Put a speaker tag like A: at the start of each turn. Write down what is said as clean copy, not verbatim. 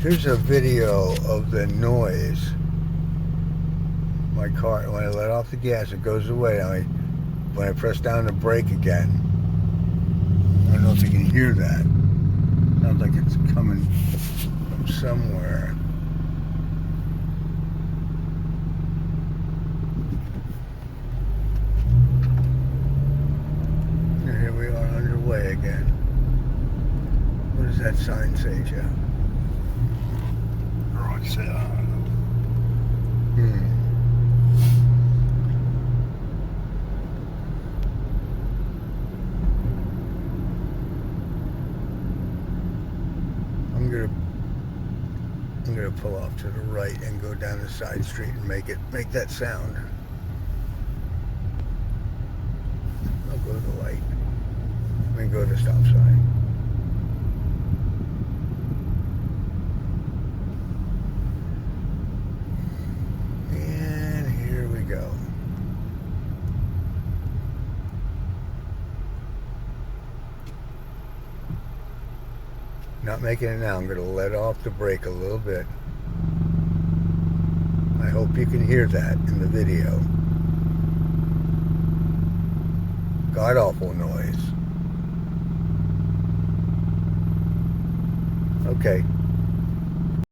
A: Here's a video of the noise. My car, when I let off the gas, it goes away. When I press down the brake again, I don't know if you can hear that. Sounds like it's coming from somewhere. And here we are underway again. What does that sign say, Joe? I'm gonna pull off to the right and go down the side street and make that sound. I'll go to the light. Let me go to the stop sign. And here we go. Not making it now. I'm going to let off the brake a little bit. I hope you can hear that in the video. God awful noise. Okay.